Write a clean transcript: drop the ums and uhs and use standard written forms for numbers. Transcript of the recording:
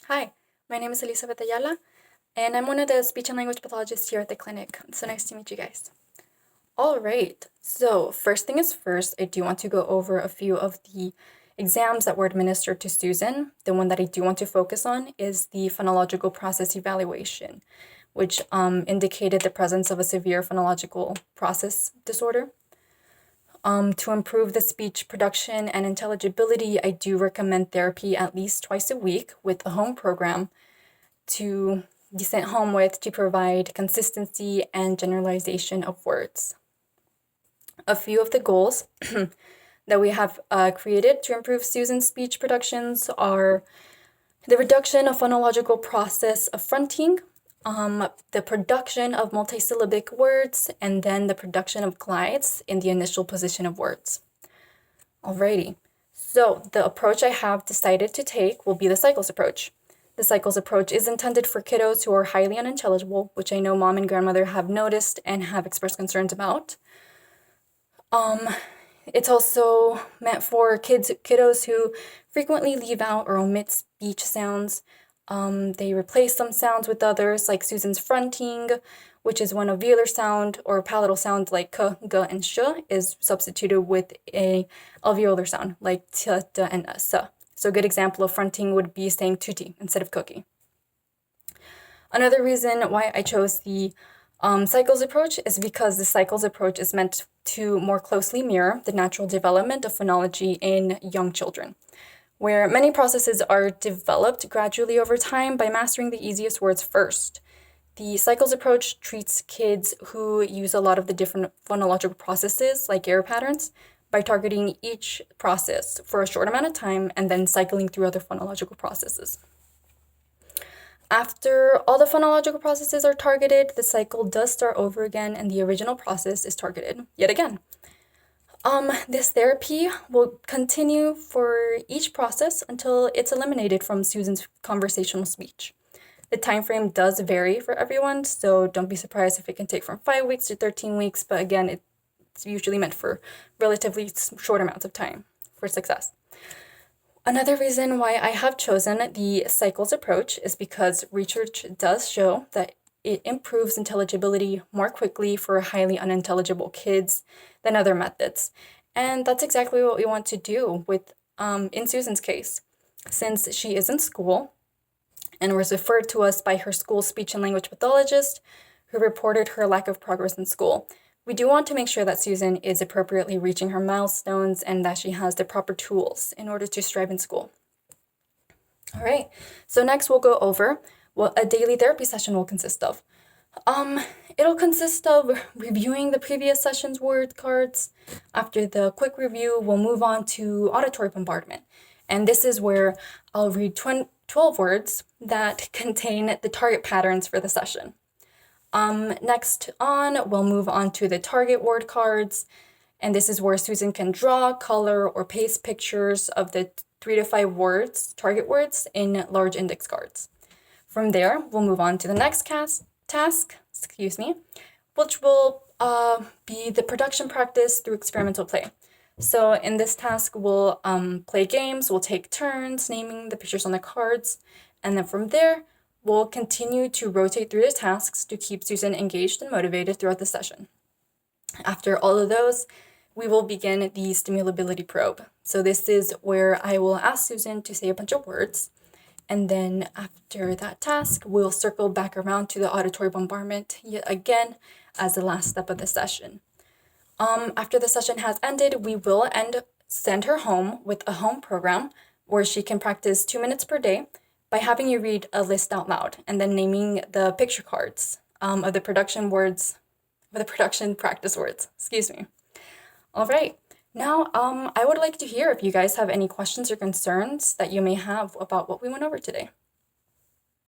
Hi, my name is Elizabeth Ayala, and I'm one of the speech and language pathologists here at the clinic. It's so nice to meet you guys. All right, so first thing is first, I do want to go over a few of the exams that were administered to Susan. The one that I do want to focus on is the phonological process evaluation, which indicated the presence of a severe phonological process disorder. To improve the speech production and intelligibility, I do recommend therapy at least twice a week with a home program to be sent home with to provide consistency and generalization of words. A few of the goals that we have created to improve Susan's speech productions are the reduction of phonological process of fronting, the production of multisyllabic words, and then the production of glides in the initial position of words. Alrighty, so the approach I have decided to take will be the cycles approach. The cycles approach is intended for kiddos who are highly unintelligible, which I know mom and grandmother have noticed and have expressed concerns about. It's also meant for kiddos who frequently leave out or omit speech sounds. They replace some sounds with others, like Susan's fronting, which is when a velar sound or palatal sound like k, g, and sh is substituted with a alveolar sound like t, d, and s. So a good example of fronting would be saying tutti instead of cookie. Another reason why I chose the cycles approach is because the cycles approach is meant to more closely mirror the natural development of phonology in young children, where many processes are developed gradually over time by mastering the easiest words first. The cycles approach treats kids who use a lot of the different phonological processes, like air patterns, by targeting each process for a short amount of time and then cycling through other phonological processes. After all the phonological processes are targeted, the cycle does start over again and the original process is targeted yet again. This therapy will continue for each process until it's eliminated from Susan's conversational speech. The time frame does vary for everyone, so don't be surprised if it can take from 5 weeks to 13 weeks, but again, it's usually meant for relatively short amounts of time for success. Another reason why I have chosen the cycles approach is because research does show that it improves intelligibility more quickly for highly unintelligible kids than other methods. And that's exactly what we want to do with in Susan's case. Since she is in school and was referred to us by her school speech and language pathologist, who reported her lack of progress in school, we do want to make sure that Susan is appropriately reaching her milestones and that she has the proper tools in order to strive in school. All right, so next we'll go over what a daily therapy session will consist of. It'll consist of reviewing the previous session's word cards. After the quick review, we'll move on to auditory bombardment. And this is where I'll read 12 words that contain the target patterns for the session. Next on, we'll move on to the target word cards, and this is where Susan can draw, color, or paste pictures of the 3 to 5 words, target words, in large index cards. From there, we'll move on to the next task, which will be the production practice through experimental play. So in this task, we'll play games, we'll take turns naming the pictures on the cards, and then from there, we'll continue to rotate through the tasks to keep Susan engaged and motivated throughout the session. After all of those, we will begin the stimulability probe. So this is where I will ask Susan to say a bunch of words, and then after that task, we'll circle back around to the auditory bombardment yet again as the last step of the session. After the session has ended, we will send her home with a home program where she can practice 2 minutes per day by having you read a list out loud and then naming the picture cards of the production practice words. All right. Now, I would like to hear if you guys have any questions or concerns that you may have about what we went over today.